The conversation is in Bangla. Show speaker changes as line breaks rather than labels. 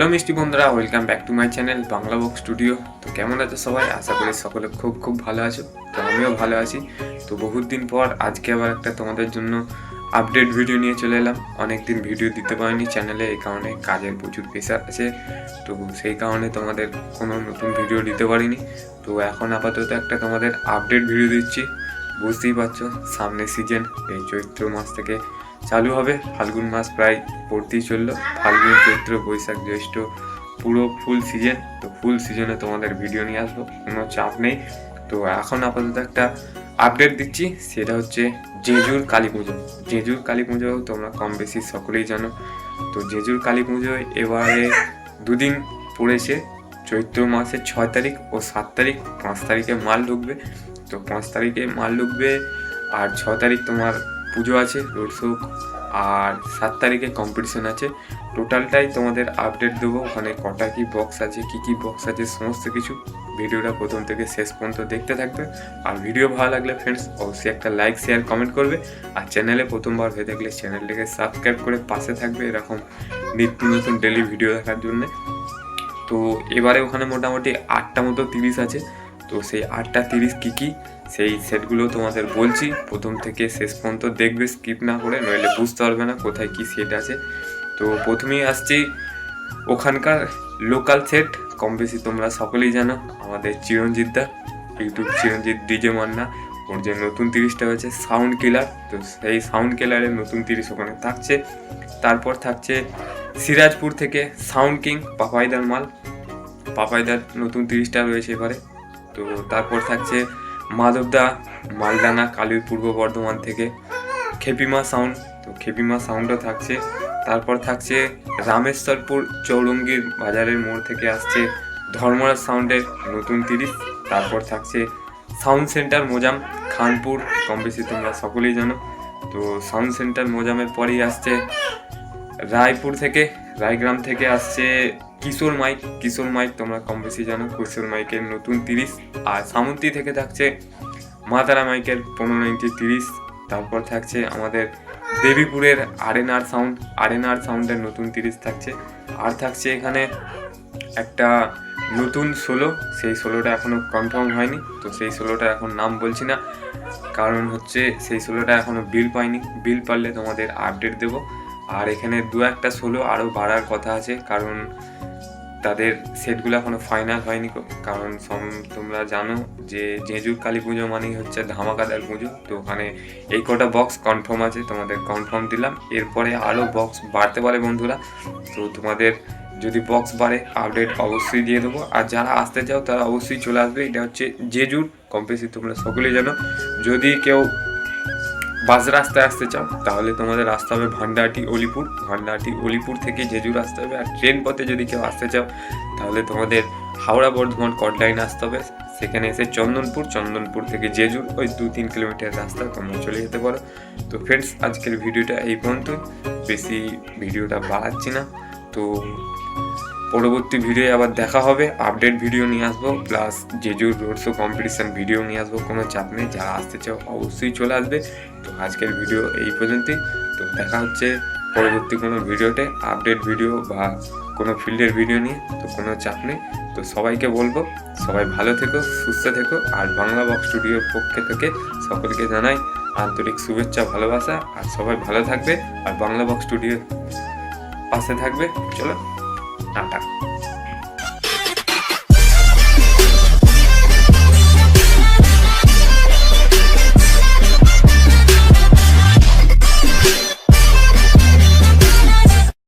হ্যালো মিষ্টি বন্ধুরা, welcome back to my channel Bangla box studio. তো কেমন আছো সবাই? আশা করি সকলে খুব খুব ভালো আছো। তো আমিও ভালো আছি। তো বহুত দিন পর আজকে আবার একটা তোমাদের জন্য আপডেট ভিডিও নিয়ে চলে এলাম। অনেক দিন ভিডিও দিতে পারিনি চ্যানেলে, এই কারণে কাজের প্রচুর প্রেশার আছে। তো সেই কারণে তোমাদের কোনো নতুন ভিডিও দিতে পারিনি। তো এখন আপাতত একটা তোমাদের আপডেট ভিডিও দিচ্ছি। বুঝতেই পারছো সামনে সিজন এই চৈত্র মাস থেকে চালু হবে। ফাল্গুন মাস প্রায় পড়তেই চললো। ফাল্গুন, চৈত্র, বৈশাখ, জ্যৈষ্ঠ পুরো ফুল সিজন। তো ফুল সিজনে তোমাদের ভিডিও নিয়ে আসবো, কোনো চাপ নেই। তো এখন আপাতত একটা আপডেট দিচ্ছি, সেটা হচ্ছে জেজুর কালী পুজো। জেজুর কালী পুজো তোমরা কম বেশি সকলেই জানো। তো জেজুর কালী পুজোয় এবারে দুদিন পড়েছে, চৈত্র মাসের 6 তারিখ ও 7 তারিখ। 5 তারিখে মাল ঢুকবে। তো 5 তারিখে মাল ঢুকবে আর 6 তারিখ তোমার পুজো আছে, রোড শো, আর 7 তারিখে কম্পিটিশন আছে। টোটালটাই তোমাদের আপডেট দেবো, ওখানে কটা কি বক্স আছে, কি বক্স আছে, সমস্ত কিছু। ভিডিওটা প্রথম থেকে শেষ পর্যন্ত দেখতে থাকবে। আর ভিডিও ভালো লাগলে ফ্রেন্ডস অবশ্যই একটা লাইক, শেয়ার, কমেন্ট করবে। আর চ্যানেলে প্রথমবার হয়ে থাকলে চ্যানেলটাকে সাবস্ক্রাইব করে পাশে থাকবে এরকম নিত্য নতুন ডেলি ভিডিও দেখার জন্যে। তো এবারে ওখানে মোটামুটি 8টা মতো 30 আছে। তো সেই 8টা 30 কী সেই সেটগুলো তোমাদের বলছি, প্রথম থেকে শেষ পর্যন্ত দেখবে, স্কিপ না করে, নইলে বুঝতে পারবে না কোথায় কি সেট আছে। তো প্রথমেই আসছি ওখানকার লোকাল সেট। কম বেশি তোমরা সকলেই জানো, আমাদের চিরঞ্জিতদা, ইউটিউব চিরঞ্জিত ডিজে মান্না, ওর যে নতুন 30টা হয়েছে সাউন্ড কিলার। তো সেই সাউন্ড কিলারের নতুন 30 ওখানে থাকছে। তারপর থাকছে সিরাজপুর থেকে সাউন্ড কিং পাপাইদার মাল, পাপাইদার নতুন 30টা রয়েছে এবারে। তো তারপর থাকছে মাধবদা মালডাঙ্গা কালীর পূর্ব বর্ধমান থেকে খেপিমা সাউন্ড। তো খেপিমা সাউন্ডও থাকছে। তারপর থাকছে রামেশ্বরপুর চৌরঙ্গীর বাজারের মোড় থেকে আসছে ধর্মরাজ সাউন্ডের নতুন 30। তারপর থাকছে সাউন্ড সেন্টার মোজাম খানপুর, কম বেশি তোমরা সকলেই জানো। তো সাউন্ড সেন্টার মোজামের পরেই আসছে রায়পুর থেকে, রায়গ্রাম থেকে আসছে কিশোর মাইক তোমরা কম বেশি জানো, কিশোর মাইকের নতুন 30। আর সামন্তি থেকে থাকছে মা তারা মাইকের 15 ইঞ্চি 30। তারপর থাকছে আমাদের দেবীপুরের আরএনআর সাউন্ডের নতুন 30 থাকছে। আর থাকছে এখানে একটা নতুন 16, সেই 16টা এখনও কনফার্ম হয়নি। তো সেই 16টা এখন নাম বলছি না, কারণ হচ্ছে সেই 16টা এখনও বিল পাইনি। বিল পারলে তোমাদের আপডেট দেবো। আর এখানে 2-1টা 16 আরও বাড়ার কথা আছে, কারণ তাদের সেটগুলো এখনও ফাইনাল হয়নি। কারণ তোমরা জানো যে জেজুর কালী পুজো মানেই হচ্ছে ধামাকাদার পুজো। তো ওখানে এই কটা বক্স কনফার্ম আছে, তোমাদের কনফার্ম দিলাম। এরপরে আরও বক্স বাড়তে পারে বন্ধুরা। তো তোমাদের যদি বক্স বাড়ে আপডেট অবশ্যই দিয়ে দেবো। আর যারা আসতে চাও তারা অবশ্যই চলে আসবে। এটা হচ্ছে জেজুর, কম বেশি তোমরা সকলেই জানো। যদি কেউ বাস রাস্তায় আসতে চাও তাহলে তোমাদের আসতে হবে ভান্ডারহাটি অলিপুর থেকে জেজুর আসতে হবে। আর ট্রেন পথে যদি কেউ আসতে চাও তাহলে তোমাদের হাওড়া বর্ধমান কট লাইনে আসতে হবে। সেখানে এসে চন্দনপুর থেকে জেজুর ওই 2-3 কিলোমিটার রাস্তা, তোমরা চলে যেতে পারো। তো ফ্রেন্ডস আজকের ভিডিওটা এই পর্যন্তই, বেশি ভিডিওটা বাড়াচ্ছি না। তো পরবর্তী ভিডিও আবার দেখা হবে, আপডেট ভিডিও নিয়ে আসবো, plus Jejur road show competition video নিয়ে আসবো। কোনো চাপ নেই, যারা আসতে চাও অবশ্যই চলে আসবে। তো আজকের ভিডিও এই পর্যন্তই। তো দেখা হচ্ছে পরবর্তী কোনো ভিডিওতে, আপডেট ভিডিও বা কোনো ফিল্ডের ভিডিও নিয়ে। তো কোনো চাপ নেই। তো সবাইকে বলবো সবাই ভালো থেকো, সুস্থ থেকো। আর বাংলা বক্স স্টুডিওর পক্ষ থেকে সকলকে জানাই আন্তরিক শুভেচ্ছা, ভালোবাসা। আর সবাই ভালো থাকবে আর বাংলা বক্স স্টুডিওর পাশে থাকবে। চলো টাটা।